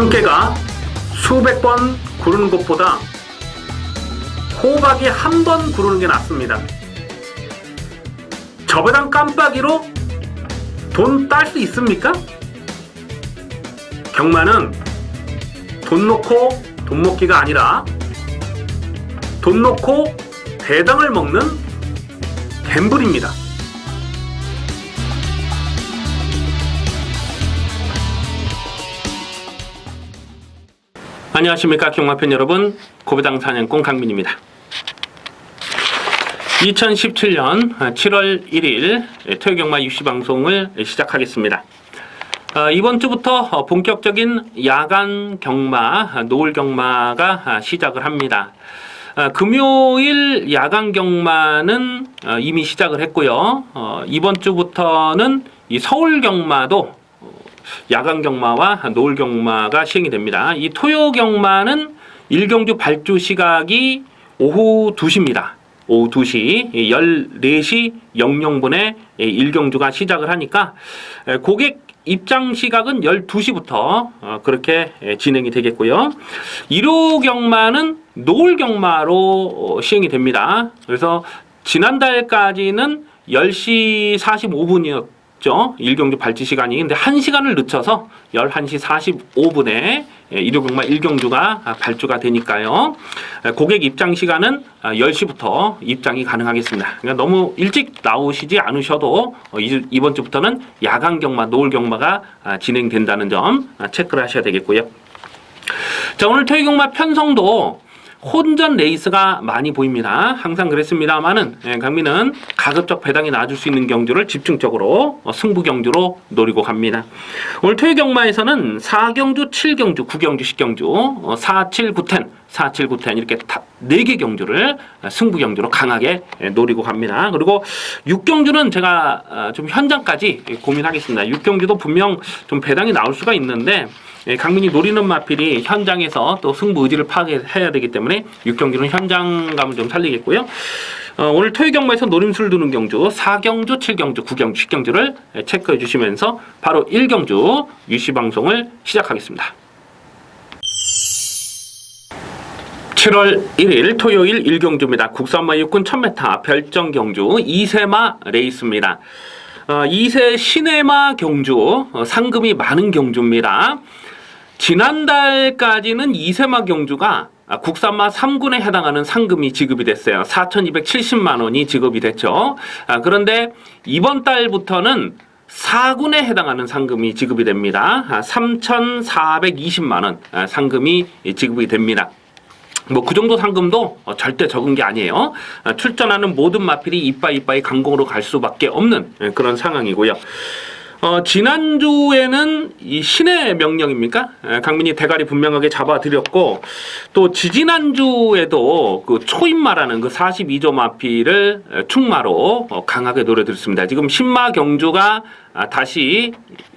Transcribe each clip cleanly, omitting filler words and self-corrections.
참깨가 수백 번 구르는 것보다 호박이 한 번 구르는 게 낫습니다. 저배당 깜빡이로 돈 딸 수 있습니까? 경마는 돈 놓고 돈 먹기가 아니라 돈 놓고 배당을 먹는 갬블입니다. 안녕하십니까 경마팬 여러분, 고배당 사냥꾼 강민입니다. 2017년 7월 1일 토요경마 입시방송을 시작하겠습니다. 이번 주부터 본격적인 야간 경마, 노을 경마가 시작을 합니다. 금요일 야간 경마는 이미 시작을 했고요. 이번 주부터는 이 서울 경마도 야간 경마와 노을 경마가 시행이 됩니다. 이 토요 경마는 일경주 발주 시각이 오후 2시입니다. 오후 2시 14시 00분에 일경주가 시작을 하니까 고객 입장 시각은 12시부터 그렇게 진행이 되겠고요. 일요 경마는 노을 경마로 시행이 됩니다. 그래서 지난달까지는 10시 45분이었죠. 일경주 발주 시간이. 근데 1시간을 늦춰서 11시 45분에 일요 경마 일경주가 발주가 되니까요. 고객 입장 시간은 10시부터 입장이 가능하겠습니다. 그러니까 너무 일찍 나오시지 않으셔도 이번 주부터는 야간 경마, 노을 경마가 진행된다는 점 체크를 하셔야 되겠고요. 자, 오늘 토요 경마 편성도 혼전 레이스가 많이 보입니다. 항상 그랬습니다만은 강민은 가급적 배당이 나아줄 수 있는 경주를 집중적으로 승부 경주로 노리고 갑니다. 오늘 토요 경마에서는 4경주, 7경주, 9경주, 10경주, 4, 7, 9텐, 4, 7, 9텐 이렇게 4개 경주를 승부 경주로 강하게 노리고 갑니다. 그리고 6경주는 제가 좀 현장까지 고민하겠습니다. 6경주도 분명 좀 배당이 나올 수가 있는데 강민이 노리는 마필이 현장에서 또 승부 의지를 파악해야 되기 때문에 6경주는 현장감을 좀 살리겠고요. 오늘 토요 경마에서 노림수를 두는 경주 4경주, 7경주, 9경주, 10경주를 체크해 주시면서 바로 1경주 유시 방송을 시작하겠습니다. 7월 1일 토요일 1경주입니다. 국산마 육군 1000m 별정 경주 2세마 레이스입니다. 2세 시내마 경주 상금이 많은 경주입니다. 지난달까지는 2세마 경주가 국산마 3군에 해당하는 상금이 지급이 됐어요. 4,270만 원이 지급이 됐죠. 그런데 이번 달부터는 4군에 해당하는 상금이 지급이 됩니다. 3,420만 원 상금이 지급이 됩니다. 뭐 그 정도 상금도 절대 적은 게 아니에요. 출전하는 모든 마필이 이빠이 강공으로 갈 수밖에 없는 그런 상황이고요. 지난주에는 이 신의 명령입니까? 강민이 대가리 분명하게 잡아드렸고, 또 지지난주에도 그 초인마라는 그 42조 마필을 충마로 강하게 노려드렸습니다. 지금 신마 경주가 다시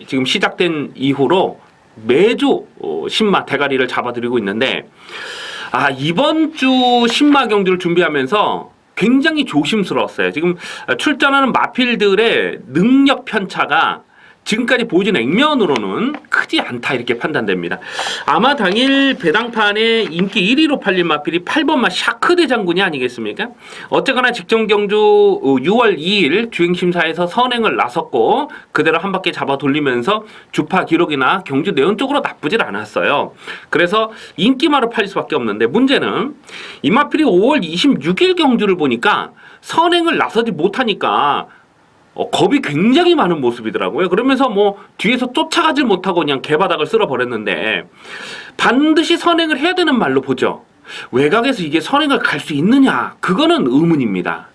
지금 시작된 이후로 매주 신마 대가리를 잡아드리고 있는데, 이번 주 신마 경주를 준비하면서 굉장히 조심스러웠어요. 지금 출전하는 마필들의 능력 편차가 지금까지 보여준 액면으로는 크지 않다 이렇게 판단됩니다. 아마 당일 배당판에 인기 1위로 팔린 마필이 8번마 샤크대 장군이 아니겠습니까? 어쨌거나 직전 경주 6월 2일 주행심사에서 선행을 나섰고 그대로 한 바퀴 잡아 돌리면서 주파 기록이나 경주 내용 쪽으로 나쁘질 않았어요. 그래서 인기마로 팔릴 수밖에 없는데, 문제는 이 마필이 5월 26일 경주를 보니까 선행을 나서지 못하니까 겁이 굉장히 많은 모습이더라고요. 그러면서 뭐 뒤에서 쫓아가질 못하고 그냥 개바닥을 쓸어버렸는데, 반드시 선행을 해야 되는 말로 보죠. 외곽에서 이게 선행을 갈 수 있느냐, 그거는 의문입니다.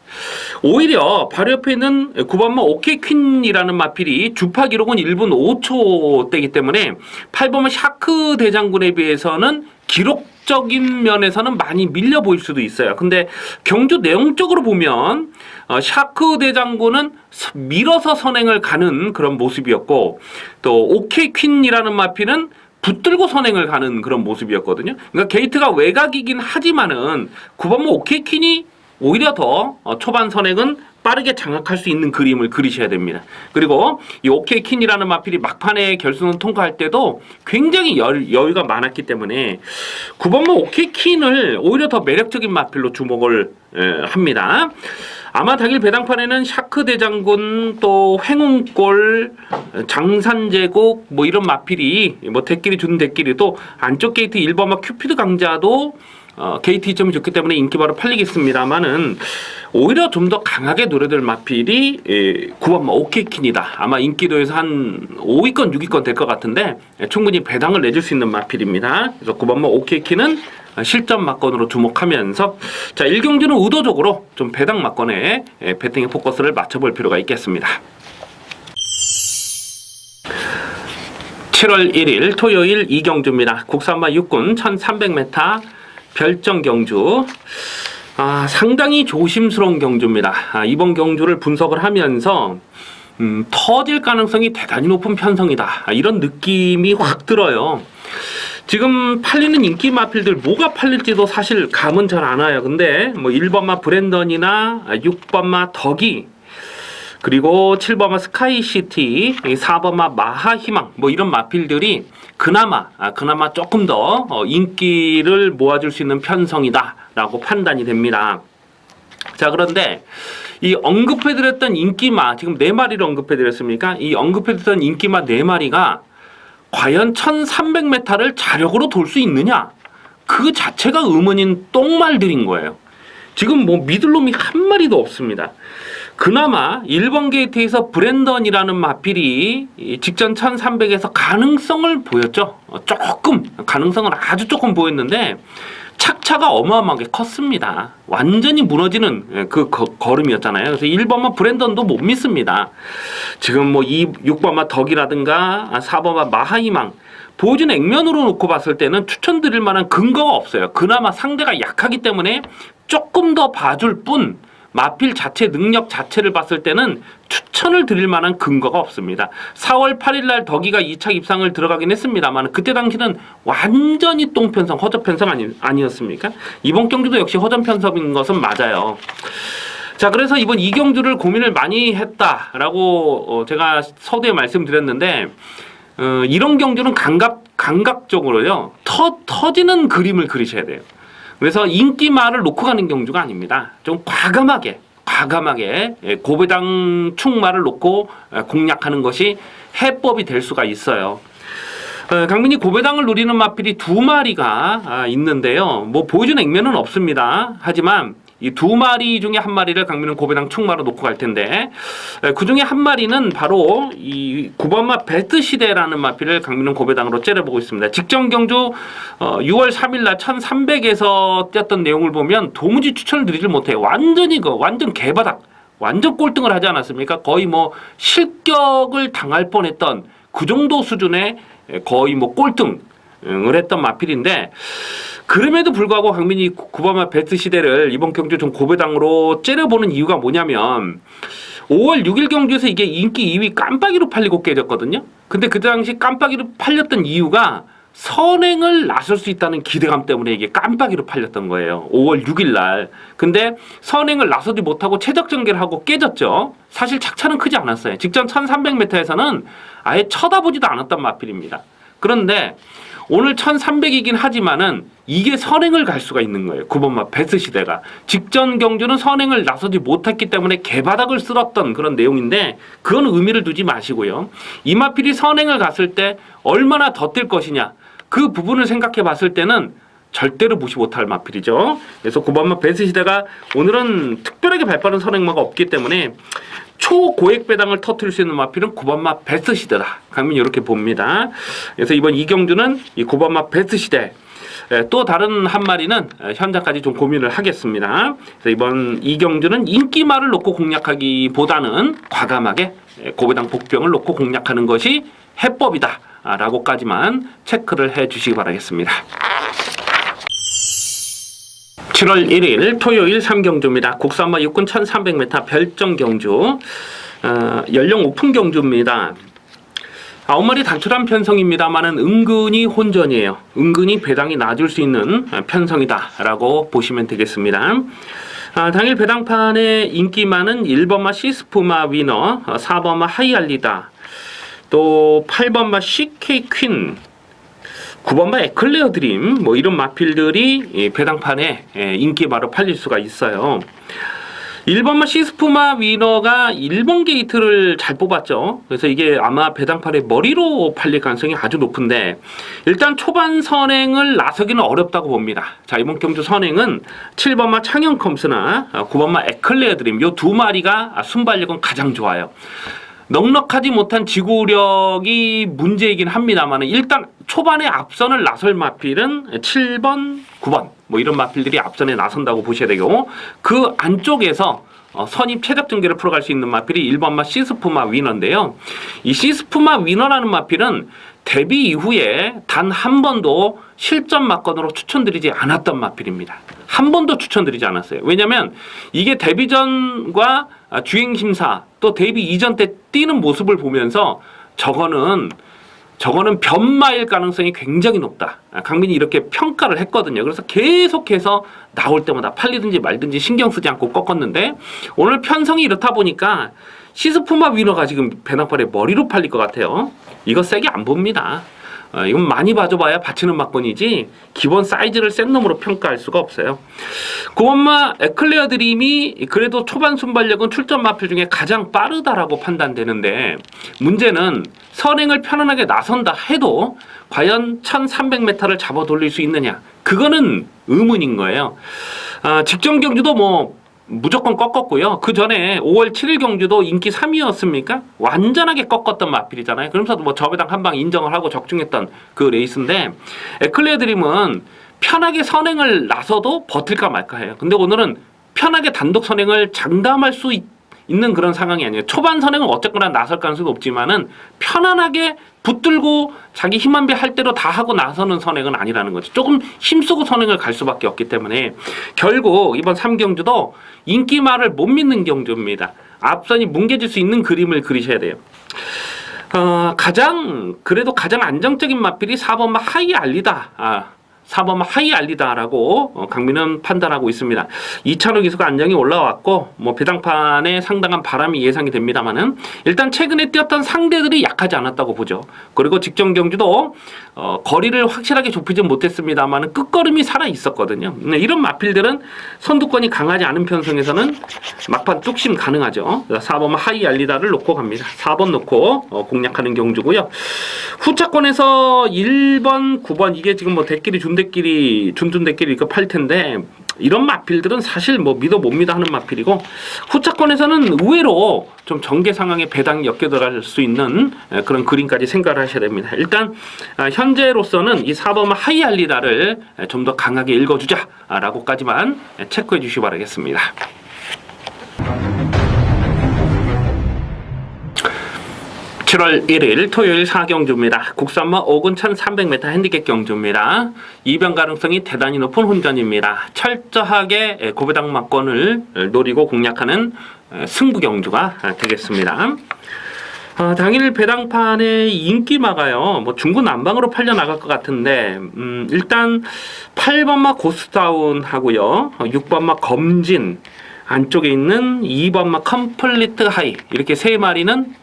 오히려 바로 옆에 있는 9번마 오케이 퀸이라는 마필이 주파 기록은 1분 5초대이기 때문에 8번마 샤크 대장군에 비해서는 기록적인 면에서는 많이 밀려 보일 수도 있어요. 근데 경주 내용적으로 보면 샤크 대장군은 밀어서 선행을 가는 그런 모습이었고, 또 오케이 퀸이라는 마필은 붙들고 선행을 가는 그런 모습이었거든요. 그러니까 게이트가 외곽이긴 하지만은 9번마 오케이 퀸이 오히려 더 초반 선행은 빠르게 장악할 수 있는 그림을 그리셔야 됩니다. 그리고 이 오케이킨이라는 마필이 막판에 결승을 통과할 때도 굉장히 여유가 많았기 때문에 9번마 오케이킨을 오히려 더 매력적인 마필로 주목을 합니다. 아마 당일 배당판에는 샤크 대장군, 또 횡운골, 장산제국 뭐 이런 마필이 뭐 대끼리 준 대끼리, 또 안쪽 게이트 1번마 큐피드 강자도 게이트 이점이 좋기 때문에 인기바로 팔리겠습니다만은 오히려 좀 더 강하게 노려들 마필이 9번마 오케이킨이다. 아마 인기도에서 한 5위권, 6위권 될 것 같은데 충분히 배당을 내줄 수 있는 마필입니다. 그래서 9번마 오케이킨은 실전 막건으로 주목하면서 자 1경주는 의도적으로 좀 배당 막건에 배팅의 포커스를 맞춰볼 필요가 있겠습니다. 7월 1일 토요일 2경주입니다. 국산마 6군 1300m 별정 경주. 상당히 조심스러운 경주입니다. 이번 경주를 분석을 하면서 터질 가능성이 대단히 높은 편성이다. 이런 느낌이 확 들어요. 지금 팔리는 인기 마필들 뭐가 팔릴지도 사실 감은 잘 안 와요. 근데 뭐 1번마 브랜던이나 6번마 덕이, 그리고 7번마 스카이시티, 4번마 마하희망 뭐 이런 마필들이 그나마 조금 더 인기를 모아줄 수 있는 편성이다라고 판단이 됩니다. 자, 그런데 이 언급해드렸던 인기마, 지금 4마리를 언급해드렸습니까? 이 언급해드렸던 인기마 4마리가 과연 1300m를 자력으로 돌 수 있느냐? 그 자체가 의문인 똥말들인 거예요. 지금 뭐 믿을 놈이 한 마리도 없습니다. 그나마 1번 게이트에서 브랜던이라는 마필이 직전 1300에서 가능성을 보였죠. 조금, 가능성을 아주 조금 보였는데 착차가 어마어마하게 컸습니다. 완전히 무너지는 그 걸음이었잖아요. 그래서 1번마 브랜던도 못 믿습니다. 지금 뭐 6번마 덕이라든가 4번마 마하이망 보여준 액면으로 놓고 봤을 때는 추천드릴 만한 근거가 없어요. 그나마 상대가 약하기 때문에 조금 더 봐줄 뿐 마필 자체 능력 자체를 봤을 때는 추천을 드릴 만한 근거가 없습니다. 4월 8일 날 덕이가 2차 입상을 들어가긴 했습니다만 그때 당시는 완전히 똥편성, 허접편성 아니었습니까? 이번 경주도 역시 허접편성인 것은 맞아요. 자, 그래서 이번 이 경주를 고민을 많이 했다라고 제가 서두에 말씀드렸는데 이런 경주는 감각적으로요 터지는 그림을 그리셔야 돼요. 그래서 인기마를 놓고 가는 경주가 아닙니다. 좀 과감하게 고배당 충마를 놓고 공략하는 것이 해법이 될 수가 있어요. 강민이 고배당을 노리는 마필이 2마리가 있는데요. 뭐 보여준 액면은 없습니다. 하지만 이 2마리 중에 1마리를 강민은 고배당 충마로 놓고 갈 텐데 그 중에 1마리는 바로 이 9번마 베스트 시대라는 마필을 강민은 고배당으로 째려보고 있습니다. 직전 경주 6월 3일 날 1300에서 뛰었던 내용을 보면 도무지 추천을 드리질 못해요. 완전 개바닥, 완전 꼴등을 하지 않았습니까? 거의 뭐 실격을 당할 뻔했던 그 정도 수준의 거의 뭐 꼴등을 했던 마필인데 그럼에도 불구하고 강민이 9번마 베스트 시대를 이번 경주 좀 고배당으로 째려보는 이유가 뭐냐면 5월 6일 경주에서 이게 인기 2위 깜빡이로 팔리고 깨졌거든요. 근데 그 당시 깜빡이로 팔렸던 이유가 선행을 나설 수 있다는 기대감 때문에 이게 깜빡이로 팔렸던 거예요. 5월 6일 날. 근데 선행을 나서지 못하고 최적 전개를 하고 깨졌죠. 사실 착차는 크지 않았어요. 직전 1300m에서는 아예 쳐다보지도 않았던 마필입니다. 그런데 오늘 1300이긴 하지만은 이게 선행을 갈 수가 있는 거예요. 9번마 베스트 시대가. 직전 경주는 선행을 나서지 못했기 때문에 개바닥을 쓸었던 그런 내용인데 그건 의미를 두지 마시고요. 이 마필이 선행을 갔을 때 얼마나 더 뛸 것이냐. 그 부분을 생각해 봤을 때는 절대로 무시 못할 마필이죠. 그래서 9번마 베스트 시대가 오늘은 특별하게 발빠른 선행마가 없기 때문에 초고액 배당을 터뜨릴 수 있는 마필은 9번마 베스트 시대다. 강민이 이렇게 봅니다. 그래서 이번 이 경주는 이 9번마 베스트 시대 또 다른 한 마리는 현장까지 좀 고민을 하겠습니다. 그래서 이번 이 경주는 인기마를 놓고 공략하기보다는 과감하게 고배당 복병을 놓고 공략하는 것이 해법이다 라고까지만 체크를 해 주시기 바라겠습니다. 7월 1일 토요일 3경주입니다. 국산마 6군 1300m 별정 경주 연령 오픈 경주입니다. 9마리 단출한 편성입니다만은 은근히 혼전이에요. 은근히 배당이 낮을 수 있는 편성이다 라고 보시면 되겠습니다. 당일 배당판에 인기 많은 1번마 시스푸마 위너, 4번마 하이알리다, 또 8번마 CK 퀸, 9번마 에클레어 드림, 뭐 이런 마필들이 배당판에 인기마로 팔릴 수가 있어요. 1번마 시스푸마 위너가 1번 게이트를 잘 뽑았죠. 그래서 이게 아마 배당판에 머리로 팔릴 가능성이 아주 높은데, 일단 초반 선행을 나서기는 어렵다고 봅니다. 자, 이번 경주 선행은 7번마 창현 컴스나 9번마 에클레어 드림, 요 두 마리가 순발력은 가장 좋아요. 넉넉하지 못한 지구력이 문제이긴 합니다만, 일단 초반에 앞선을 나설 마필은 7번, 9번 뭐 이런 마필들이 앞선에 나선다고 보셔야 되고, 그 안쪽에서 선입 최적 전개를 풀어갈 수 있는 마필이 1번마 시스푸마 위너인데요. 이 시스푸마 위너라는 마필은 데뷔 이후에 단 한 번도 실전 막건으로 추천드리지 않았던 마필입니다. 한 번도 추천드리지 않았어요. 왜냐면 이게 데뷔전과 주행심사 또 데뷔 이전 때 뛰는 모습을 보면서 저거는 변마일 가능성이 굉장히 높다. 강민이 이렇게 평가를 했거든요. 그래서 계속해서 나올 때마다 팔리든지 말든지 신경 쓰지 않고 꺾었는데, 오늘 편성이 이렇다 보니까 시스푸마 위너가 지금 배낭팔에 머리로 팔릴 것 같아요. 이거 세게 안 봅니다. 이건 많이 봐줘봐야 받치는 막건이지 기본 사이즈를 센 놈으로 평가할 수가 없어요. 9번마 에클레어 드림이 그래도 초반 순발력은 출전 마필 중에 가장 빠르다라고 판단되는데, 문제는 선행을 편안하게 나선다 해도 과연 1300m를 잡아 돌릴 수 있느냐, 그거는 의문인 거예요. 직전 경주도 뭐 무조건 꺾었고요. 그 전에 5월 7일 경주도 인기 3위였습니까? 완전하게 꺾었던 마필이잖아요. 그러면서도 뭐 저배당 한 방 인정을 하고 적중했던 그 레이스인데, 에클레어 드림은 편하게 선행을 나서도 버틸까 말까 해요. 근데 오늘은 편하게 단독 선행을 장담할 수 있는 그런 상황이 아니에요. 초반 선행은 어쨌거나 나설 가능성이 높지만은 편안하게 붙들고 자기 힘한배 할 대로 다 하고 나서는 선행은 아니라는 거죠. 조금 힘쓰고 선행을 갈 수밖에 없기 때문에 결국 이번 3경주도 인기말을 못 믿는 경주입니다. 앞선이 뭉개질 수 있는 그림을 그리셔야 돼요. 그래도 가장 안정적인 마필이 4번마 하이알리다. 4번마 하이알리다라고 강민은 판단하고 있습니다. 2차로 기수가 안정이 올라왔고, 뭐 배당판에 상당한 바람이 예상이 됩니다만은, 일단 최근에 뛰었던 상대들이 약하지 않았다고 보죠. 그리고 직전 경주도 거리를 확실하게 좁히지 못했습니다만은 끝걸음이 살아 있었거든요. 이런 마필들은 선두권이 강하지 않은 편성에서는 막판 뚝심 가능하죠. 4번마 하이알리다를 놓고 갑니다. 4번 놓고 공략하는 경주고요. 후차권에서 1번, 9번 이게 지금 뭐 대끼리 준대끼리 이거 팔 텐데, 이런 마필들은 사실 뭐 믿어 못 믿어 하는 마필이고, 후차권에서는 의외로 좀 전개 상황에 배당이 엮여들어갈 수 있는 그런 그림까지 생각을 하셔야 됩니다. 일단 현재로서는 이 4번마 하이알리다를 좀 더 강하게 읽어주자라고까지만 체크해 주시기 바라겠습니다. 7월 1일 토요일 4경주입니다. 국산마 5군 1300m 핸디캡 경주입니다. 이변 가능성이 대단히 높은 혼전입니다. 철저하게 고배당 막권을 노리고 공략하는 승부 경주가 되겠습니다. 당일 배당판의 인기마가요, 뭐 중구난방으로 팔려 나갈 것 같은데, 일단 8번마 고스타운 하고요, 6번마 검진, 안쪽에 있는 2번마 컴플리트 하이, 이렇게 세 마리는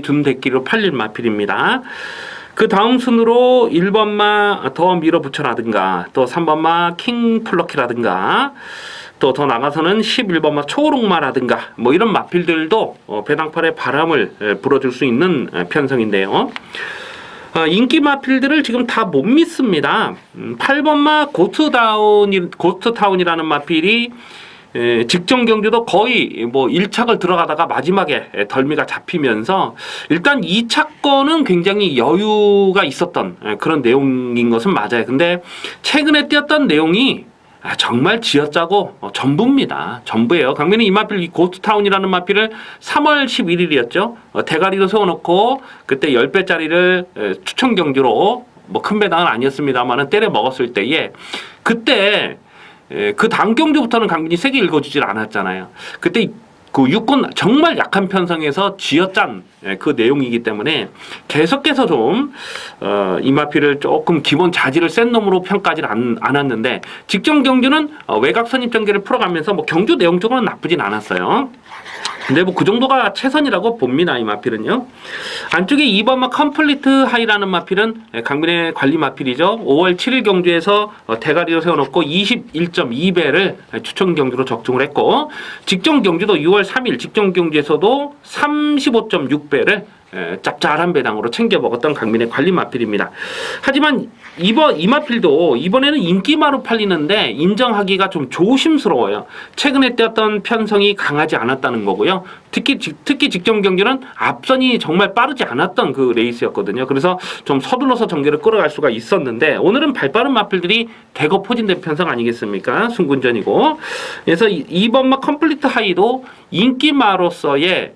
준대끼리로 팔릴 마필입니다. 그 다음 순으로 1번마 더 밀어붙여라든가, 또 3번마 킹플러키라든가, 또 더 나가서는 11번마 초록마라든가, 뭐 이런 마필들도 배당팔에 바람을 불어줄 수 있는 편성인데요. 인기 마필들을 지금 다 못 믿습니다. 8번마 고스트타운이라는 마필이 직전 경주도 거의 뭐 1착을 들어가다가 마지막에 덜미가 잡히면서, 일단 2차권은 굉장히 여유가 있었던 그런 내용인 것은 맞아요. 근데 최근에 뛰었던 내용이 정말 쥐어짜고 전부입니다. 전부예요. 강민은 이 마필, 이 고스트타운이라는 마필을 3월 11일이었죠. 대가리도 세워놓고 그때 10배짜리를 추천 경주로, 뭐 큰 배당은 아니었습니다만은 때려 먹었을 때에, 그때 그 다음 경주부터는 강민이 세게 읽어주질 않았잖아요. 그때 그 육군 정말 약한 편성에서 쥐어짠 그 내용이기 때문에 계속해서 좀 이마필을 조금 기본 자질을 센 놈으로 평가하지 않았는데 직전 경주는 외곽 선입 전개를 풀어가면서 뭐 경주 내용적으로는 나쁘진 않았어요. 근데 뭐 그 정도가 최선이라고 봅니다. 이 마필은요. 안쪽에 2번 컴플리트 하이라는 마필은 강민의 관리 마필이죠. 5월 7일 경주에서 대가리로 세워놓고 21.2배를 추천 경주로 적중을 했고 직전 경주도 6월 3일 직전 경주에서도 35.6배를 짭짤한 배당으로 챙겨 먹었던 강민의 관리 마필입니다. 하지만 이 마필도 이번에는 인기마로 팔리는데 인정하기가 좀 조심스러워요. 최근에 떼었던 편성이 강하지 않았다는 거고요. 특히 직전 경기는 앞선이 정말 빠르지 않았던 그 레이스였거든요. 그래서 좀 서둘러서 전개를 끌어갈 수가 있었는데 오늘은 발빠른 마필들이 대거 포진된 편성 아니겠습니까? 순군전이고. 그래서 2번 컴플리트 하이도 인기마로서의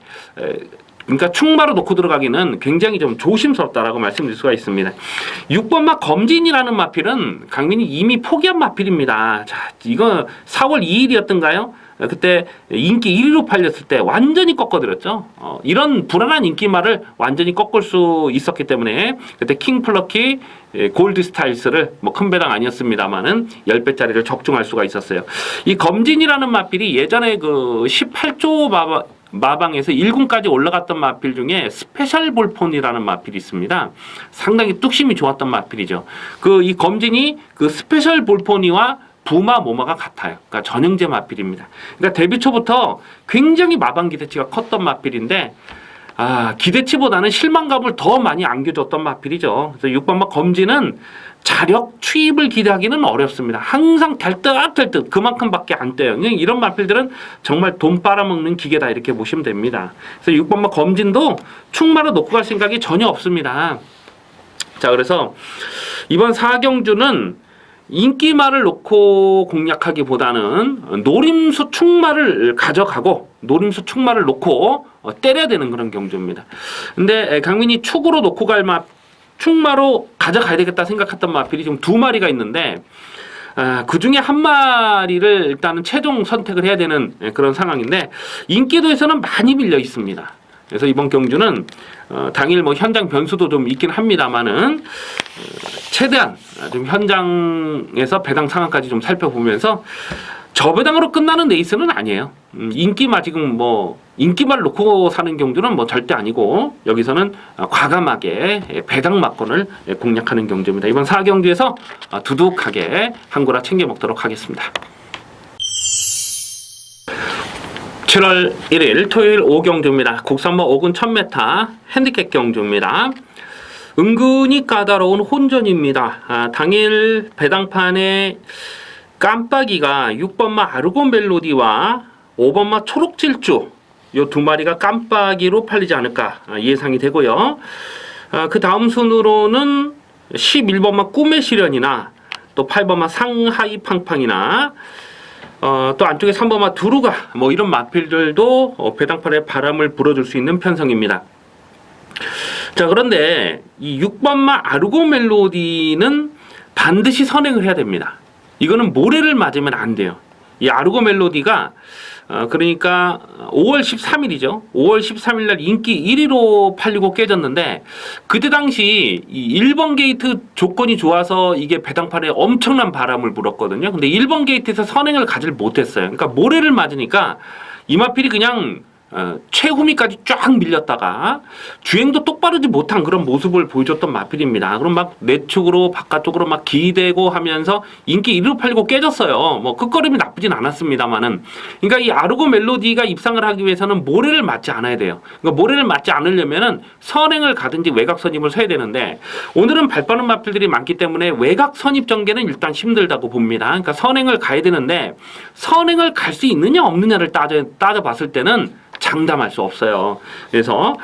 그러니까 충마로 놓고 들어가기는 굉장히 좀 조심스럽다라고 말씀드릴 수가 있습니다. 6번 검진이라는 마필은 강민이 이미 포기한 마필입니다. 자, 이거 4월 2일이었던가요? 그때 인기 1위로 팔렸을 때 완전히 꺾어드렸죠. 이런 불안한 인기말을 완전히 꺾을 수 있었기 때문에 그때 킹플러키 골드 스타일스를 뭐 큰 배당 아니었습니다만은 10배짜리를 적중할 수가 있었어요. 이 검진이라는 마필이 예전에 그 18조 마방에서 1군까지 올라갔던 마필 중에 스페셜 볼폰이라는 마필이 있습니다. 상당히 뚝심이 좋았던 마필이죠. 이 검진이 그 스페셜 볼포니와 부마 모마가 같아요. 그러니까 전형제 마필입니다. 그러니까 데뷔 초부터 굉장히 마방 기대치가 컸던 마필인데 기대치보다는 실망감을 더 많이 안겨줬던 마필이죠. 그래서 6번 검진은 자력 추입을 기대하기는 어렵습니다. 항상 될 듯 그만큼밖에 안 떼요. 이런 마필들은 정말 돈 빨아먹는 기계다 이렇게 보시면 됩니다. 그래서 6번 검진도 충마로 놓고 갈 생각이 전혀 없습니다. 자, 그래서 이번 4경주는 인기말을 놓고 공략하기보다는 노림수 충마를 가져가고 노림수 충마를 놓고 때려야 되는 그런 경주입니다. 근데 강민이 축으로 놓고 갈 충마로 가져가야 되겠다 생각했던 마필이 지금 2마리가 있는데 그 중에 한 마리를 일단은 최종 선택을 해야 되는 그런 상황인데 인기도에서는 많이 밀려 있습니다. 그래서 이번 경주는 당일 뭐 현장 변수도 좀 있긴 합니다만은 최대한 좀 현장에서 배당 상황까지 좀 살펴보면서 저배당으로 끝나는 레이스는 아니에요. 인기마 지금 뭐 인기마를 놓고 사는 경주는 뭐 절대 아니고 여기서는 과감하게 배당 막권을 공략하는 경주입니다. 이번 4경주에서 두둑하게 한 고라 챙겨 먹도록 하겠습니다. 7월 1일 토요일 5경주입니다. 국산모 5군 1000m 핸디캡 경주입니다. 은근히 까다로운 혼전입니다. 당일 배당판에 깜빡이가 6번마 아르곤 멜로디와 5번마 초록질주 요 2마리가 깜빡이로 팔리지 않을까 예상이 되고요. 그 다음 순으로는 11번마 꿈의 시련이나 또 8번마 상하이 팡팡이나 또 안쪽에 3번마 두루가 뭐 이런 마필들도 배당판에 바람을 불어줄 수 있는 편성입니다. 자, 그런데 이 6번마 아르고 멜로디는 반드시 선행을 해야 됩니다. 이거는 모래를 맞으면 안 돼요. 이 아르고 멜로디가 그러니까 5월 13일이죠. 5월 13일 날 인기 1위로 팔리고 깨졌는데 그때 당시 이 1번 게이트 조건이 좋아서 이게 배당판에 엄청난 바람을 불었거든요. 근데 1번 게이트에서 선행을 가지를 못했어요. 그러니까 모래를 맞으니까 이마필이 그냥 최후미까지 쫙 밀렸다가 주행도 똑바르지 못한 그런 모습을 보여줬던 마필입니다. 그럼 막 내축으로 바깥쪽으로 막 기대고 하면서 인기 1위로 팔리고 깨졌어요. 뭐 끝걸음이 나쁘진 않았습니다만은 그러니까 이 아르고 멜로디가 입상을 하기 위해서는 모래를 맞지 않아야 돼요. 그러니까 모래를 맞지 않으려면은 선행을 가든지 외곽 선입을 서야 되는데 오늘은 발빠른 마필들이 많기 때문에 외곽 선입 전개는 일단 힘들다고 봅니다. 그러니까 선행을 가야 되는데 선행을 갈 수 있느냐 없느냐를 따져봤을 때는 장담할 수 없어요. 그래서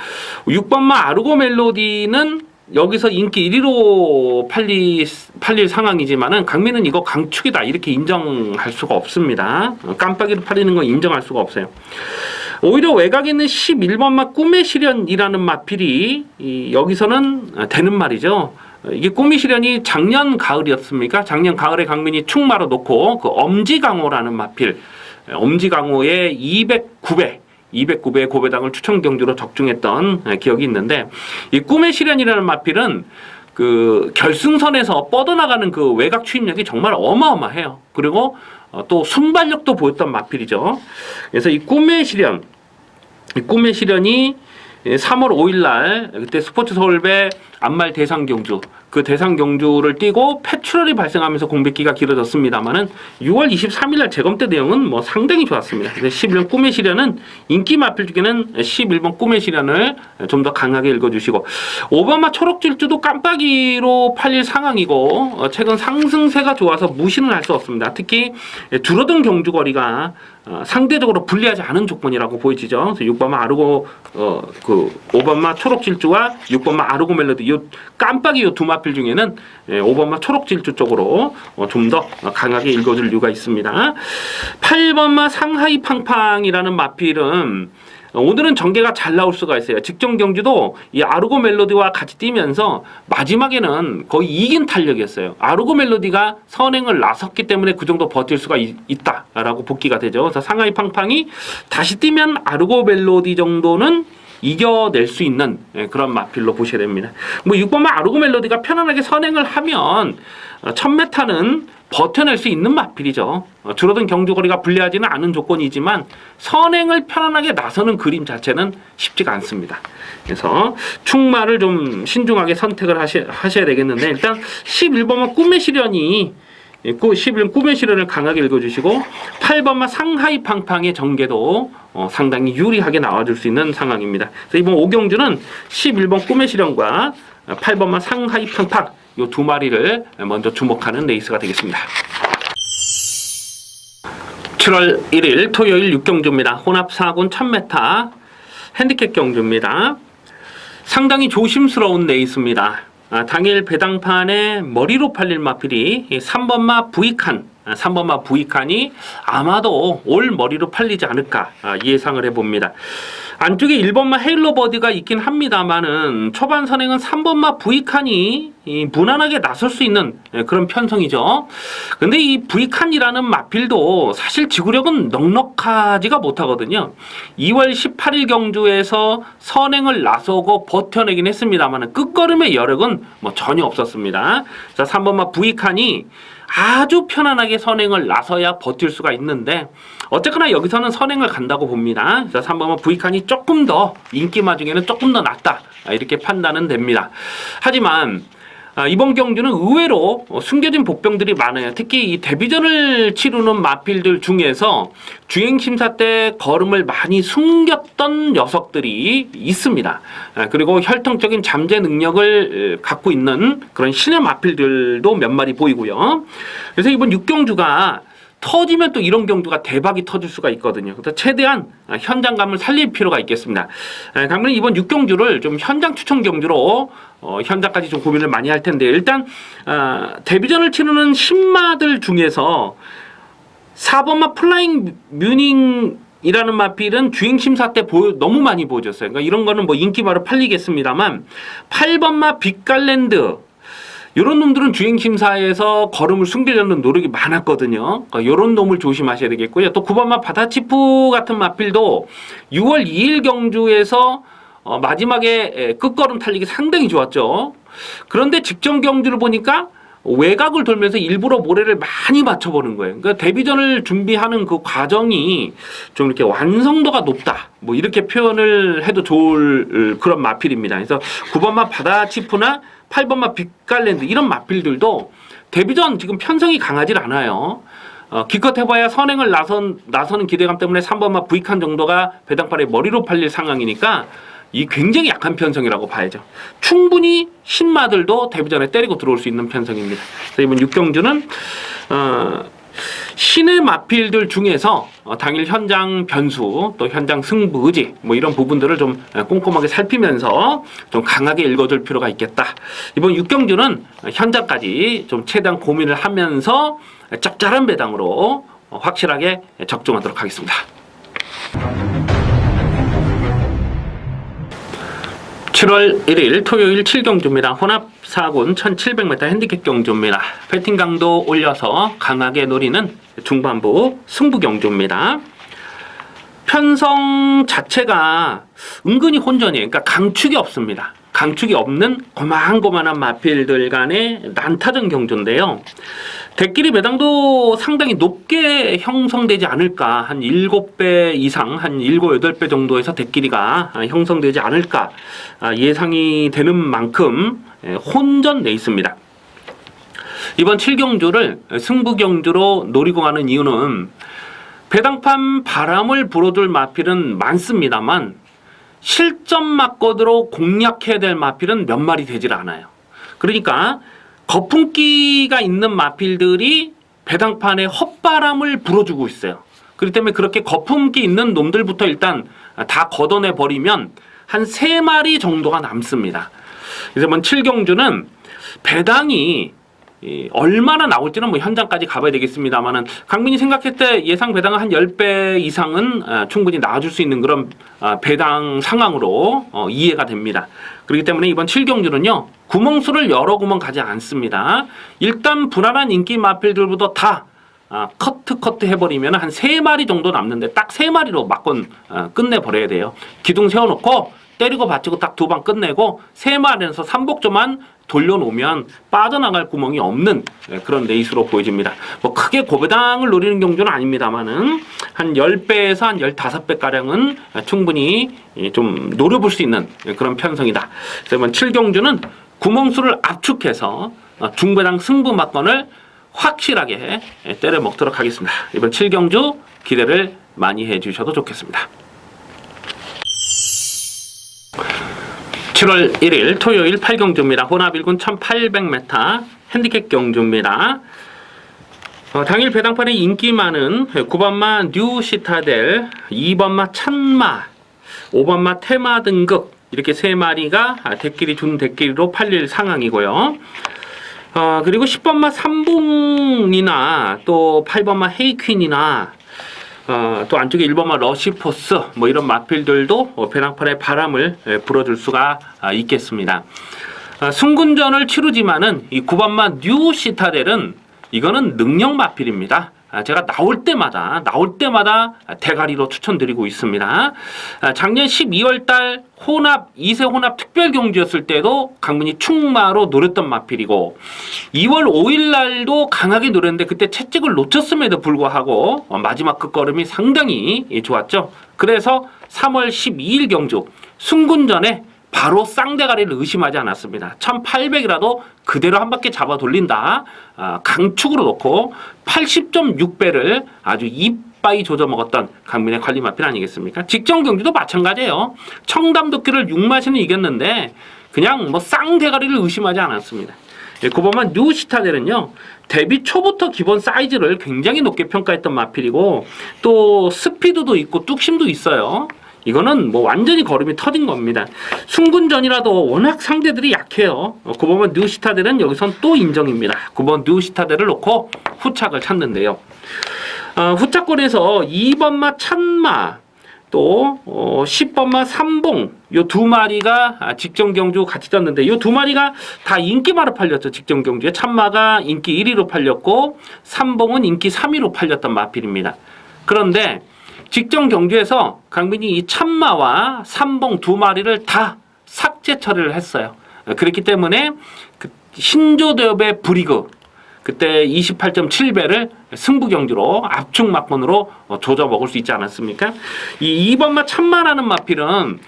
6번마 아르고 멜로디는 여기서 인기 1위로 팔릴 상황이지만은 강민은 이거 강축이다 이렇게 인정할 수가 없습니다. 깜빡이로 팔리는 건 인정할 수가 없어요. 오히려 외곽에 있는 11번마 꿈의 시련이라는 마필이 여기서는 되는 말이죠. 이게 꿈의 시련이 작년 가을이었습니까? 작년 가을에 강민이 축마로 놓고 그 엄지강호라는 마필 엄지강호의 209배 209배의 고배당을 추천 경주로 적중했던 기억이 있는데, 이 꿈의 시련이라는 마필은 그 결승선에서 뻗어나가는 그 외곽 추임력이 정말 어마어마해요. 그리고 또 순발력도 보였던 마필이죠. 그래서 이 꿈의 시련이 3월 5일 날 그때 스포츠 서울배 안말 대상 경주, 그 대상 경주를 뛰고 폐출혈이 발생하면서 공백기가 길어졌습니다만은 6월 23일 날 재검 때 내용은 뭐 상당히 좋았습니다. 11번 꿈의 시련은 인기 마필 중에는 11번 꿈의 시련을 좀 더 강하게 읽어주시고, 오바마 초록질주도 깜빡이로 팔릴 상황이고 최근 상승세가 좋아서 무시는 할 수 없습니다. 특히 줄어든 경주 거리가 상대적으로 불리하지 않은 조건이라고 보여지죠. 그래서 6번마 아르고 그 5번마 초록질주와 6번마 아르고 멜로디, 이 깜빡이 이 두 마필 중에는 5번마 초록질주 쪽으로 좀 더 강하게 읽어줄 이유가 있습니다. 8번마 상하이 팡팡이라는 마필은 오늘은 전개가 잘 나올 수가 있어요. 직전 경주도 이 아르고 멜로디와 같이 뛰면서 마지막에는 거의 이긴 탄력이었어요. 아르고 멜로디가 선행을 나섰기 때문에 그 정도 버틸 수가 있다라고 복귀가 되죠. 그래서 상하이 팡팡이 다시 뛰면 아르고 멜로디 정도는 이겨낼 수 있는 그런 마필로 보셔야 됩니다. 뭐 6번만 아르고 멜로디가 편안하게 선행을 하면 1000m는 버텨낼 수 있는 마필이죠. 줄어든 경주거리가 불리하지는 않은 조건이지만 선행을 편안하게 나서는 그림 자체는 쉽지가 않습니다. 그래서 충마를 좀 신중하게 선택을 하셔야 되겠는데, 일단 11번만 꿈의 시련이 11번 꿈의 시련을 강하게 읽어주시고, 8번만 상하이 팡팡의 전개도 상당히 유리하게 나와줄 수 있는 상황입니다. 그래서 이번 5경주는 11번 꿈의 시련과 8번만 상하이 팡팡 이 두 마리를 먼저 주목하는 레이스가 되겠습니다. 7월 1일 토요일 6경주입니다. 혼합 4군 1000m 핸디캡 경주입니다. 상당히 조심스러운 레이스입니다. 당일 배당판에 머리로 팔릴 마필이 3번마 부익칸이 아마도 올 머리로 팔리지 않을까 예상을 해봅니다. 안쪽에 1번마 헤일로버드가 있긴 합니다만은 초반 선행은 3번마 부익칸이 무난하게 나설 수 있는 그런 편성이죠. 근데 이 부익칸이라는 마필도 사실 지구력은 넉넉하지가 못하거든요. 2월 18일 경주에서 선행을 나서고 버텨내긴 했습니다만은 끝걸음의 여력은 뭐 전혀 없었습니다. 자, 3번마 부익칸이 아주 편안하게 선행을 나서야 버틸 수가 있는데, 어쨌거나 여기서는 선행을 간다고 봅니다. 그래서 3번은 부익칸이 조금 더 인기마 중에는 조금 더 낫다, 이렇게 판단은 됩니다. 하지만 이번 경주는 의외로 숨겨진 복병들이 많아요. 특히 이 데뷔전을 치르는 마필들 중에서 주행심사 때 걸음을 많이 숨겼던 녀석들이 있습니다. 그리고 혈통적인 잠재 능력을 갖고 있는 그런 신의 마필들도 몇 마리 보이고요. 그래서 이번 6경주가 터지면 또 이런 경주가 대박이 터질 수가 있거든요. 그래서 최대한 현장감을 살릴 필요가 있겠습니다. 그러면 이번 6경주를 좀 현장 추천 경주로 현장까지 좀 고민을 많이 할 텐데, 일단 데뷔전을 치르는 신마들 중에서 4번마 플라잉 뮤닝이라는 마필은 주행심사 때 너무 많이 보여줬어요. 그러니까 이런 거는 뭐 인기바로 팔리겠습니다만, 8번마 빅갈랜드 이런 놈들은 주행심사에서 걸음을 숨기려는 노력이 많았거든요. 그러니까 이런 놈을 조심하셔야 되겠고요. 또 9번마 바다치프 같은 마필도 6월 2일 경주에서 마지막에 끝걸음 달리기 상당히 좋았죠. 그런데 직전 경주를 보니까 외곽을 돌면서 일부러 모래를 많이 맞춰보는 거예요. 그러니까 데뷔전을 준비하는 그 과정이 좀 이렇게 완성도가 높다, 뭐 이렇게 표현을 해도 좋을 그런 마필입니다. 그래서 9번마 바다치프나 8번마 빅갈랜드 이런 마필들도 데뷔전 지금 편성이 강하질 않아요. 기껏 해봐야 선행을 나서는 기대감 때문에 3번마 부익칸 정도가 배당팔에 머리로 팔릴 상황이니까 이 굉장히 약한 편성이라고 봐야죠. 충분히 신마들도 데뷔전에 때리고 들어올 수 있는 편성입니다. 그래서 이번 6경주는 신의 마필들 중에서 당일 현장 변수, 또 현장 승부 의지, 뭐 이런 부분들을 좀 꼼꼼하게 살피면서 좀 강하게 읽어줄 필요가 있겠다. 이번 6경주는 현장까지 좀 최대한 고민을 하면서 짭짤한 배당으로 확실하게 적중하도록 하겠습니다. 7월 1일 토요일 7경주입니다. 혼합 4군 1700m 핸디캡 경주입니다. 배팅 강도 올려서 강하게 노리는 중반부 승부 경주입니다. 편성 자체가 은근히 혼전이에요. 그러니까 강축이 없습니다. 강축이 없는 고만고만한 마필들 간의 난타전 경주인데요. 대끼리 배당도 상당히 높게 형성되지 않을까, 한 7배 이상, 한 7, 8배 정도에서 대끼리가 형성되지 않을까 예상이 되는 만큼 혼전돼 있습니다. 이번 7경주를 승부경주로 노리고 가는 이유는 배당판 바람을 불어줄 마필은 많습니다만 실전 막거드로 공략해야 될 마필은 몇 마리 되질 않아요. 그러니까 거품기가 있는 마필들이 배당판에 헛바람을 불어주고 있어요. 그렇기 때문에 그렇게 거품기 있는 놈들부터 일단 다 걷어내 버리면 한 3마리 정도가 남습니다. 그래서 이번 7경주는 배당이 얼마나 나올지는 뭐 현장까지 가봐야 되겠습니다만은 강민이 생각했을 때 예상 배당은 한 10배 이상은 충분히 나와줄 수 있는 그런 배당 상황으로 이해가 됩니다. 그렇기 때문에 이번 7경주는요 구멍수를 여러 구멍 가지 않습니다. 일단 불안한 인기 마필들부터 다 커트 해버리면 한 3마리 정도 남는데 딱 3마리로 막건 끝내버려야 돼요. 기둥 세워놓고 때리고 받치고 딱 2방 끝내고 3마리에서 3복조만 돌려놓으면 빠져나갈 구멍이 없는 그런 레이스로 보여집니다. 뭐 크게 고배당을 노리는 경주는 아닙니다만은 한 10배에서 한 15배가량은 충분히 좀 노려볼 수 있는 그런 편성이다. 그래서 이번 7경주는 구멍수를 압축해서 중배당 승부 막건을 확실하게 때려 먹도록 하겠습니다. 이번 7경주 기대를 많이 해주셔도 좋겠습니다. 7월 1일 토요일 8경주입니다. 혼합 1군 1800m 핸디캡 경주입니다. 당일 배당판에 인기 많은 9번마 뉴 시타델, 2번마 찬마, 5번마 테마 등극 이렇게 3마리가 대끼리 준 대끼리로 팔릴 상황이고요. 그리고 10번마 삼봉이나 또 8번마 헤이퀸이나 또 안쪽에 1번마 러시포스 뭐 이런 마필들도 배당판에 바람을 불어줄 수가 있겠습니다. 승군전을 치르지만은 이 9번마 뉴 시타델은 이거는 능력 마필입니다. 제가 나올 때마다 대가리로 추천드리고 있습니다. 작년 12월달 혼합 2세 혼합 특별 경주였을 때도 강민이 충마로 노렸던 마필이고 2월 5일 날도 강하게 노렸는데 그때 채찍을 놓쳤음에도 불구하고 마지막 끝걸음이 상당히 좋았죠. 그래서 3월 12일 경주 승군전에 바로 쌍대가리를 의심하지 않았습니다. 1800이라도 그대로 한 바퀴 잡아 돌린다. 강축으로 놓고 80.6배를 아주 이빠이 조져 먹었던 강민의 관리 마필 아니겠습니까? 직전 경주도 마찬가지예요. 청담도끼를 6마시는 이겼는데 그냥 뭐 쌍대가리를 의심하지 않았습니다. 그보면 뉴 시타델은요 데뷔 초부터 기본 사이즈를 굉장히 높게 평가했던 마필이고 또 스피드도 있고 뚝심도 있어요. 이거는 뭐 완전히 걸음이 터진 겁니다. 승군전이라도 워낙 상대들이 약해요. 9번 뉴 시타델은 여기선 또 인정입니다. 9번 뉴 시타델을 놓고 후착을 찾는데요. 후착권에서 2번마 찬마 또 10번마 삼봉 요 2마리가 직전 경주 같이 떴는데 요 2마리가 다 인기마로 팔렸죠. 직전 경주에 찬마가 인기 1위로 팔렸고 삼봉은 인기 3위로 팔렸던 마필입니다. 그런데 직전 경주에서 강민이 이 참마와 삼봉 2마리를 다 삭제 처리를 했어요. 그렇기 때문에 그 신조대업의 브리그 그때 28.7배를 승부 경주로 압축 막번으로 조져 먹을 수 있지 않았습니까? 이 2번마 참마라는 마필은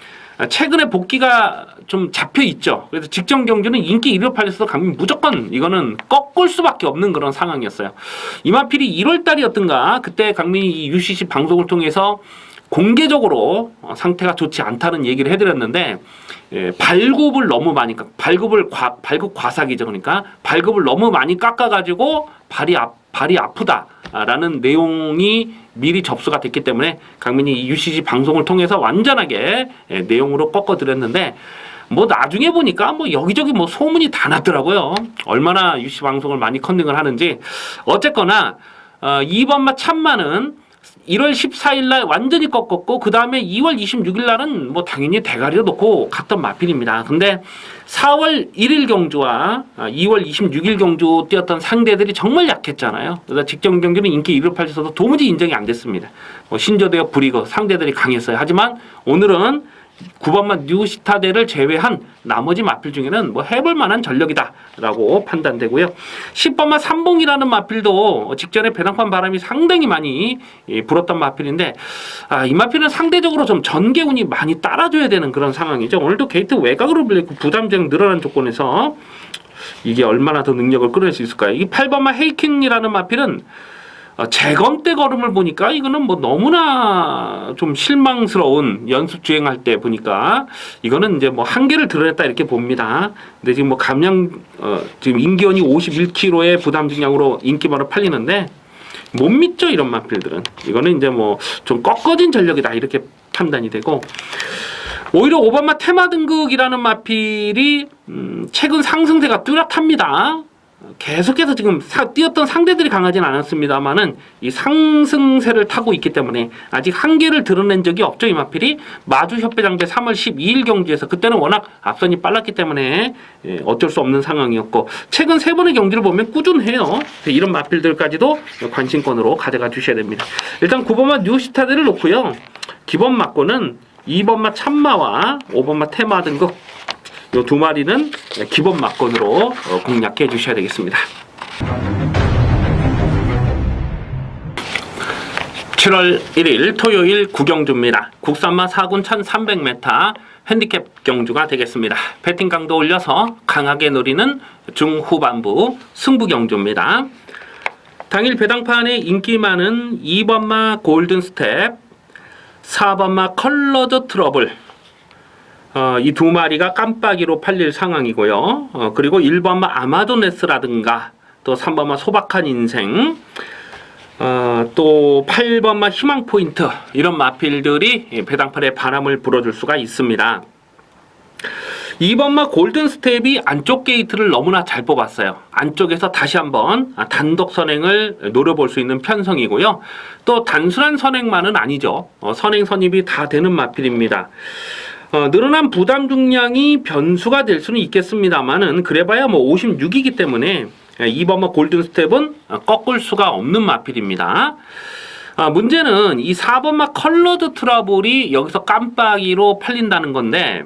최근에 복귀가 좀 잡혀 있죠. 그래서 직전 경주는 인기 1위로 팔렸어도 강민 무조건 이거는 꺾을 수밖에 없는 그런 상황이었어요. 이 마필이 1월 달이었던가 그때 강민이 이 UCC 방송을 통해서 공개적으로 상태가 좋지 않다는 얘기를 해드렸는데 발굽을 너무 많이 발굽 과삭이죠. 그러니까 발굽을 너무 많이 깎아가지고 발이 아프다라는 내용이 미리 접수가 됐기 때문에 강민이 이 UCC 방송을 통해서 완전하게 내용으로 꺾어드렸는데 뭐 나중에 보니까 뭐 여기저기 뭐 소문이 다 났더라고요. 얼마나 UCC 방송을 많이 컨닝을 하는지. 어쨌거나 2번마 참마는 1월 14일 날 완전히 꺾었고 그 다음에 2월 26일 날은 뭐 당연히 대가리를 놓고 갔던 마필입니다. 근데 4월 1일 경주와 2월 26일 경주 뛰었던 상대들이 정말 약했잖아요. 그래서 직전 경기는 인기 1위 팔에서도 도무지 인정이 안 됐습니다. 뭐 신조대와 브리거 상대들이 강했어요. 하지만 오늘은 9번마 뉴시타데를 제외한 나머지 마필 중에는 뭐 해볼 만한 전력이다라고 판단되고요. 10번마 삼봉이라는 마필도 직전에 배당판 바람이 상당히 많이 불었던 마필인데 이 마필은 상대적으로 좀 전개운이 많이 따라줘야 되는 그런 상황이죠. 오늘도 게이트 외곽으로 불리고 부담장 늘어난 조건에서 이게 얼마나 더 능력을 끌어낼 수 있을까요? 이 8번마 헤이킹이라는 마필은 재검 때 걸음을 보니까 이거는 뭐 너무나 좀 실망스러운 연습 주행할 때 보니까 이거는 이제 뭐 한계를 드러냈다 이렇게 봅니다. 근데 지금 뭐 지금 인기원이 51kg의 부담 증량으로 인기만으로 팔리는데 못 믿죠 이런 마필들은. 이거는 이제 뭐 좀 꺾어진 전력이다 이렇게 판단이 되고 오히려 5번마 테마 등극이라는 마필이 최근 상승세가 뚜렷합니다. 계속해서 지금 뛰었던 상대들이 강하진 않았습니다만은 이 상승세를 타고 있기 때문에 아직 한계를 드러낸 적이 없죠. 이 마필이 마주협회장배 3월 12일 경주에서 그때는 워낙 앞선이 빨랐기 때문에 어쩔 수 없는 상황이었고 최근 3번의 경기를 보면 꾸준해요. 이런 마필들까지도 관심권으로 가져가 주셔야 됩니다. 일단 9번마 뉴시타드를 놓고요. 기본 막고는 2번마 참마와 5번마 테마 등급 이 두 마리는 기본 막건으로 공략해 주셔야 되겠습니다. 7월 1일 토요일 구경주입니다. 국산마 4군 1300m 핸디캡 경주가 되겠습니다. 배팅 강도 올려서 강하게 노리는 중후반부 승부 경주입니다. 당일 배당판에 인기 많은 2번마 골든 스텝, 4번마 컬러드 트러블 이 두 마리가 깜빡이로 팔릴 상황이고요. 그리고 1번마 아마도네스라든가 또 3번마 소박한 인생 또 8번마 희망포인트 이런 마필들이 배당판에 바람을 불어줄 수가 있습니다. 2번마 골든 스텝이 안쪽 게이트를 너무나 잘 뽑았어요. 안쪽에서 다시 한번 단독 선행을 노려볼 수 있는 편성이고요. 또 단순한 선행만은 아니죠. 선행 선입이 다 되는 마필입니다. 늘어난 부담 중량이 변수가 될 수는 있겠습니다만은 그래봐야 뭐 56이기 때문에 2번마 골든 스텝은 꺾을 수가 없는 마필입니다. 문제는 이 4번마 컬러드 트러블이 여기서 깜빡이로 팔린다는 건데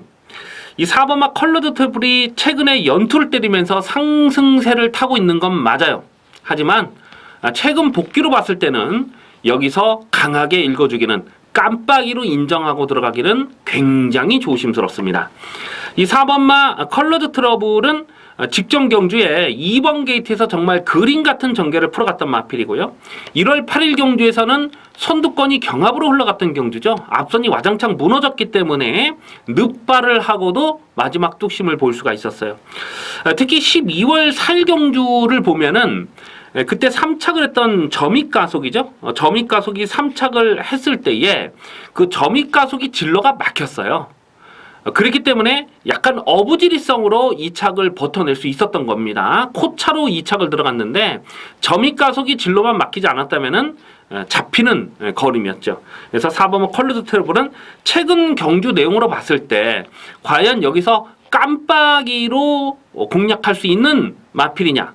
이 4번마 컬러드 트러블이 최근에 연투를 때리면서 상승세를 타고 있는 건 맞아요. 하지만 최근 복귀로 봤을 때는 여기서 강하게 읽어주기는 깜빡이로 인정하고 들어가기는 굉장히 조심스럽습니다. 이 4번마 컬러드 트러블은 직전 경주에 2번 게이트에서 정말 그림 같은 전개를 풀어갔던 마필이고요. 1월 8일 경주에서는 선두권이 경합으로 흘러갔던 경주죠. 앞선이 와장창 무너졌기 때문에 늑발을 하고도 마지막 뚝심을 볼 수가 있었어요. 특히 12월 4일 경주를 보면은 그때 3착을 했던 점입가속이죠. 점입가속이 3착을 했을 때에 그 점입가속이 진로가 막혔어요. 그렇기 때문에 약간 어부지리성으로 2착을 버텨낼 수 있었던 겁니다. 코차로 2착을 들어갔는데 점입가속이 진로만 막히지 않았다면은 잡히는 걸음이었죠. 그래서 4번마 컬러드 트러블은 최근 경주 내용으로 봤을 때 과연 여기서 깜빡이로 공략할 수 있는 마필이냐?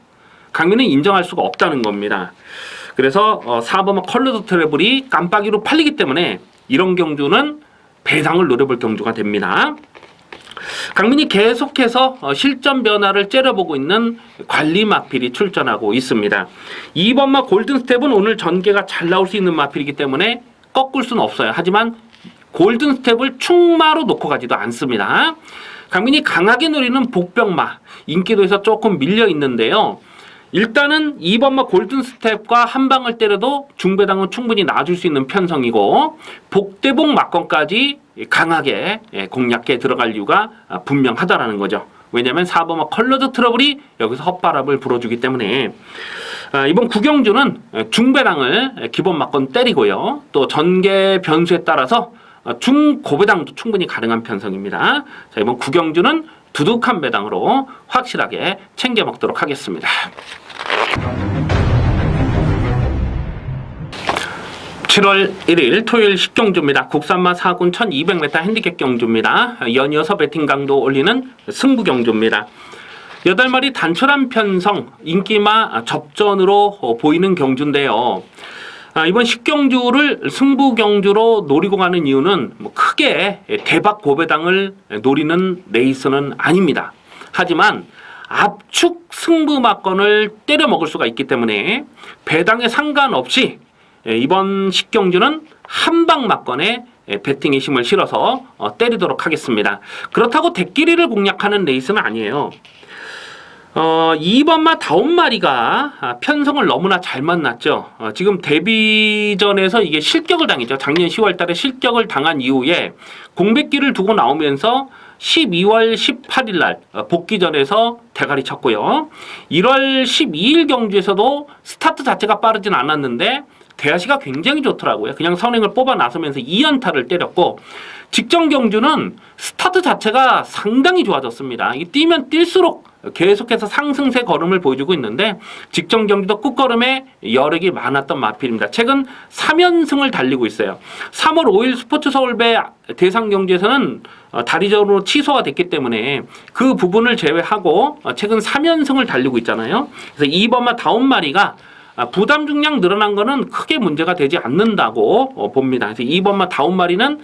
강민은 인정할 수가 없다는 겁니다. 그래서 4번마 컬러드 트러블이 깜빡이로 팔리기 때문에 이런 경주는 배당을 노려볼 경주가 됩니다. 강민이 계속해서 실전 변화를 째려보고 있는 관리 마필이 출전하고 있습니다. 2번마 골든 스텝은 오늘 전개가 잘 나올 수 있는 마필이기 때문에 꺾을 수는 없어요. 하지만 골든 스텝을 충마로 놓고 가지도 않습니다. 강민이 강하게 노리는 복병마 인기도에서 조금 밀려 있는데요. 일단은 2번마 골든 스텝과 한 방을 때려도 중배당은 충분히 놔줄 수 있는 편성이고 복대복 막건까지 강하게 공략해 들어갈 이유가 분명하다라는 거죠. 왜냐하면 4번마 컬러드 트러블이 여기서 헛바람을 불어주기 때문에 이번 구경주는 중배당을 기본 막건 때리고요. 또 전개 변수에 따라서 중고배당도 충분히 가능한 편성입니다. 자, 이번 구경주는 두둑한 배당으로 확실하게 챙겨 먹도록 하겠습니다. 7월 1일 토요일 10경주입니다. 국산마 4군 1200m 핸디캡 경주입니다. 연이어서 배팅 강도 올리는 승부 경주입니다. 8마리 단촐한 편성 인기마 접전으로 보이는 경주인데요. 이번 10경주를 승부 경주로 노리고 가는 이유는 크게 대박 고배당을 노리는 레이스는 아닙니다. 하지만 압축 승부마건을 때려 먹을 수가 있기 때문에 배당에 상관없이 이번 10경주는 한방마건에 배팅의 힘을 실어서 때리도록 하겠습니다. 그렇다고 대끼리를 공략하는 레이스는 아니에요. 2번마 5마리가 편성을 너무나 잘 만났죠. 지금 데뷔전에서 이게 실격을 당했죠. 작년 10월 달에 실격을 당한 이후에 공백기를 두고 나오면서 12월 18일 날 복귀전에서 대가리 쳤고요. 1월 12일 경주에서도 스타트 자체가 빠르진 않았는데 대하시가 굉장히 좋더라고요. 그냥 선행을 뽑아 나서면서 2연타를 때렸고, 직전 경주는 스타트 자체가 상당히 좋아졌습니다. 뛰면 뛸수록 계속해서 상승세 걸음을 보여주고 있는데, 직전 경주도 끝걸음에 여력이 많았던 마필입니다. 최근 3연승을 달리고 있어요. 3월 5일 스포츠 서울배 대상 경주에서는 다리전으로 취소가 됐기 때문에 그 부분을 제외하고 최근 3연승을 달리고 있잖아요. 그래서 2번마 5마리가 부담 중량 늘어난 거는 크게 문제가 되지 않는다고 봅니다. 그래서 2번마 5마리는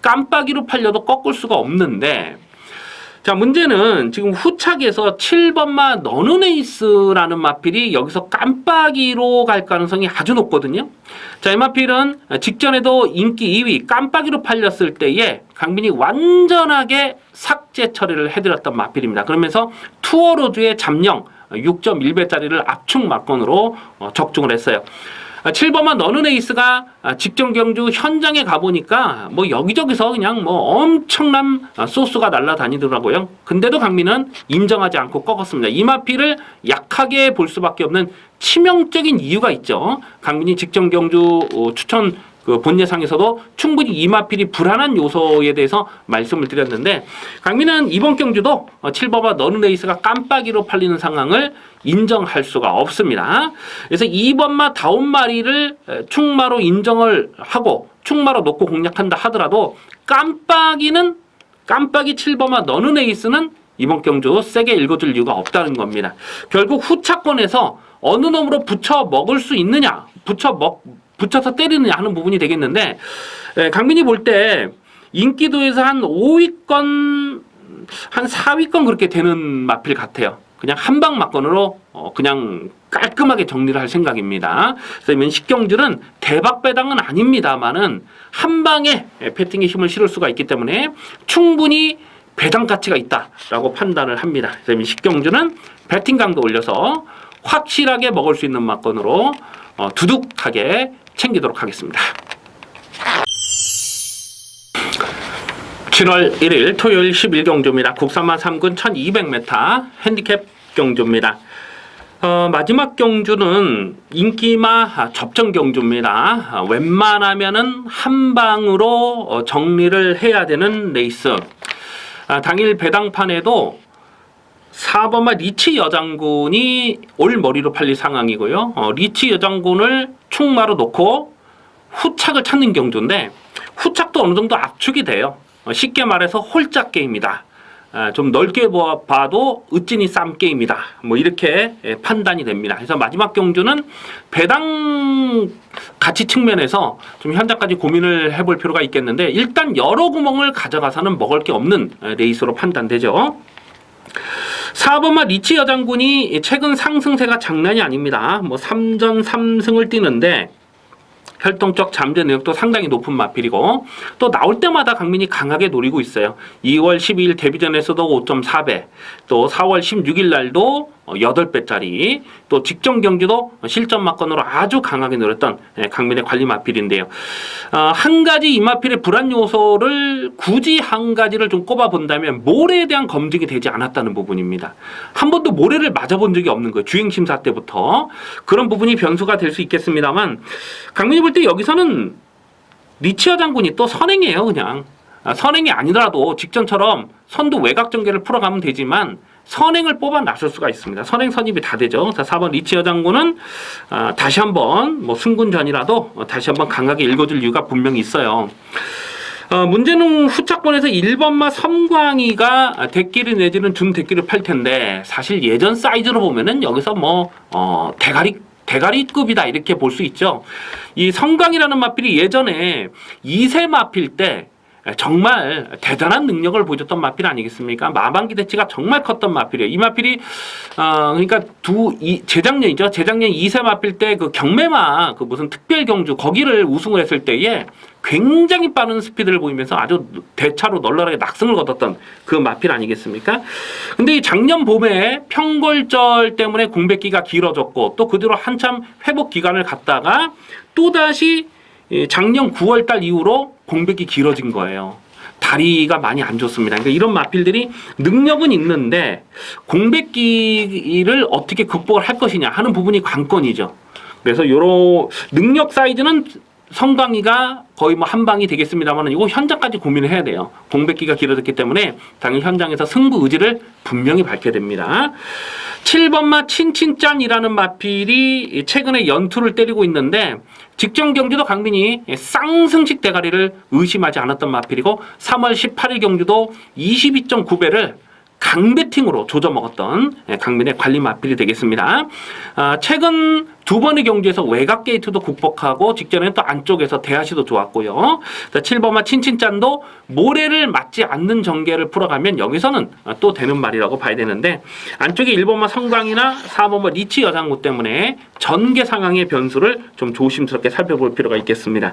깜빡이로 팔려도 꺾을 수가 없는데, 자, 문제는 지금 후착에서 7번마 너는에이스라는 마필이 여기서 깜빡이로 갈 가능성이 아주 높거든요. 자, 이 마필은 직전에도 인기 2위 깜빡이로 팔렸을 때에 강민이 완전하게 삭제 처리를 해드렸던 마필입니다. 그러면서 투어로드의 잠령 6.1배짜리를 압축 마건으로 적중을 했어요. 7번마 너는에이스가 직전 경주 현장에 가보니까 여기저기서 그냥 엄청난 소스가 날아다니더라고요. 근데도 강민은 인정하지 않고 꺾었습니다. 이 마필을 약하게 볼 수밖에 없는 치명적인 이유가 있죠. 강민이 직전 경주 추천 본 예상에서도 충분히 이 마필이 불안한 요소에 대해서 말씀을 드렸는데, 강민은 이번 경주도 7번마 너는에이스가 깜빡이로 팔리는 상황을 인정할 수가 없습니다. 그래서 2번마 5마리를 충마로 인정을 하고 충마로 놓고 공략한다 하더라도 깜빡이 7번마 너는에이스는 이번 경주 세게 읽어줄 이유가 없다는 겁니다. 결국 후차권에서 어느 놈으로 붙여 먹을 수 있느냐, 붙여서 때리느냐 하는 부분이 되겠는데, 강민이 볼 때 인기도에서 한 5위권, 한 4위권 그렇게 되는 마필 같아요. 그냥 한방 마건으로 그냥 깔끔하게 정리를 할 생각입니다. 그래서 이번 10경주는 대박 배당은 아닙니다만은 한 방에 배팅의 힘을 실을 수가 있기 때문에 충분히 배당 가치가 있다라고 판단을 합니다. 그래서 이번 10경주는 배팅 강도 올려서 확실하게 먹을 수 있는 마건으로 두둑하게 챙기도록 하겠습니다. 7월 1일 토요일 11경주입니다. 국산마 3군 1200m 핸디캡 경주입니다. 마지막 경주는 인기마 접전 경주입니다. 웬만하면은 한 방으로 정리를 해야 되는 레이스. 당일 배당판에도 4번마 리치 여장군이 올 머리로 팔릴 상황이고요. 리치 여장군을 충마로 놓고 후착을 찾는 경주인데, 후착도 어느 정도 압축이 돼요. 쉽게 말해서 홀짝 게임이다. 좀 넓게 봐도 으찐이 쌈 게임이다. 이렇게 판단이 됩니다. 그래서 마지막 경주는 배당 가치 측면에서 좀 현재까지 고민을 해볼 필요가 있겠는데, 일단 여러 구멍을 가져가서는 먹을 게 없는 레이스로 판단되죠. 4번마 리치 여장군이 최근 상승세가 장난이 아닙니다. 3전 3승을 뛰는데 혈통적 잠재 능력도 상당히 높은 마필이고, 또 나올 때마다 강민이 강하게 노리고 있어요. 2월 12일 데뷔전에서도 5.4배, 또 4월 16일 날도 8배짜리, 또 직전 경주도 실전 마건으로 아주 강하게 노렸던 강민의 관리 마필인데요. 한 가지 이 마필의 불안 요소를 굳이 한 가지를 좀 꼽아본다면 모래에 대한 검증이 되지 않았다는 부분입니다. 한 번도 모래를 맞아본 적이 없는 거예요. 주행심사 때부터. 그런 부분이 변수가 될 수 있겠습니다만, 강민이 볼 때 여기서는 리치어 장군이 또 선행이에요. 그냥 선행이 아니더라도 직전처럼 선두 외곽 전개를 풀어가면 되지만 선행을 뽑아 나설 수가 있습니다. 선행 선입이 다 되죠. 자, 4번 리치 여장군은 다시 한번 뭐 승군 전이라도 다시 한번 강하게 읽어줄 이유가 분명히 있어요. 문제는 후착권에서 1번마 섬광이가 대끼리 내지는 준대끼를 팔 텐데 사실 예전 사이즈로 보면은 여기서 뭐 대가리급이다 이렇게 볼 수 있죠. 이 섬광이라는 마필이 예전에 2세 마필 때 정말 대단한 능력을 보여줬던 마필 아니겠습니까? 마방기 대치가 정말 컸던 마필이에요. 이 마필이 그러니까 재작년이죠. 재작년 2세 마필 때 그 경매마 그 무슨 특별 경주 거기를 우승을 했을 때에 굉장히 빠른 스피드를 보이면서 아주 대차로 널널하게 낙승을 거뒀던 그 마필 아니겠습니까? 근데 이 작년 봄에 평골절 때문에 공백기가 길어졌고 또 그 뒤로 한참 회복 기간을 갖다가 또다시 작년 9월 달 이후로 공백이 길어진 거예요. 다리가 많이 안 좋습니다. 그러니까 이런 마필들이 능력은 있는데 공백기를 어떻게 극복을 할 것이냐 하는 부분이 관건이죠. 그래서 요런 능력 사이즈는 성광이가 거의 뭐 한 방이 되겠습니다만 이거 현장까지 고민을 해야 돼요. 공백기가 길어졌기 때문에 당연히 현장에서 승부 의지를 분명히 밝혀야 됩니다. 7번마 친친짠이라는 마필이 최근에 연투를 때리고 있는데 직전 경주도 강민이 쌍승식 대가리를 의심하지 않았던 마필이고 3월 18일 경주도 22.9배를 강배팅으로 조져먹었던 강민의 관리 마필이 되겠습니다. 최근 두 번의 경주에서 외곽 게이트도 극복하고 직전에는 또 안쪽에서 대하시도 좋았고요. 7번마 친친짠도 모래를 맞지 않는 전개를 풀어가면 여기서는 또 되는 말이라고 봐야 되는데 안쪽에 1번마 성광이나 4번마 리치 여장구 때문에 전개 상황의 변수를 좀 조심스럽게 살펴볼 필요가 있겠습니다.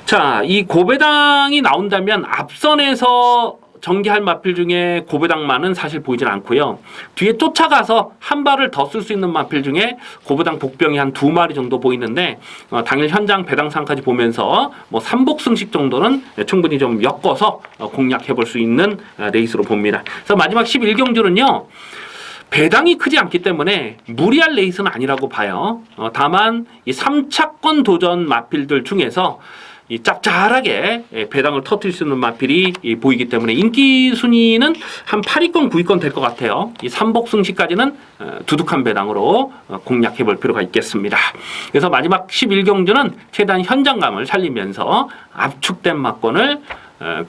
자, 이 고배당이 나온다면 앞선에서 전개할 마필 중에 고배당만은 사실 보이진 않고요. 뒤에 쫓아가서 한 발을 더 쓸 수 있는 마필 중에 고배당 복병이 한 2마리 정도 보이는데 당일 현장 배당상까지 보면서 뭐 삼복승식 정도는 충분히 좀 엮어서 공략해 볼 수 있는 레이스로 봅니다. 그래서 마지막 11경주는요. 배당이 크지 않기 때문에 무리할 레이스는 아니라고 봐요. 다만 이 3차권 도전 마필들 중에서 이 짭짤하게 배당을 터뜨릴 수 있는 마필이 보이기 때문에 인기 순위는 한 8위권, 9위권 될 것 같아요. 이 삼복승시까지는 두둑한 배당으로 공략해 볼 필요가 있겠습니다. 그래서 마지막 11경주는 최대한 현장감을 살리면서 압축된 막권을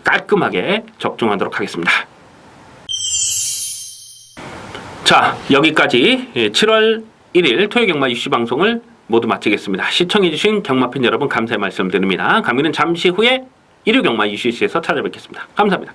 깔끔하게 적중하도록 하겠습니다. 자, 여기까지 7월 1일 토요경마 이슈 방송을 모두 마치겠습니다. 시청해주신 경마팬 여러분 감사의 말씀드립니다. 강민은 잠시 후에 일요경마 이슈에서 찾아뵙겠습니다. 감사합니다.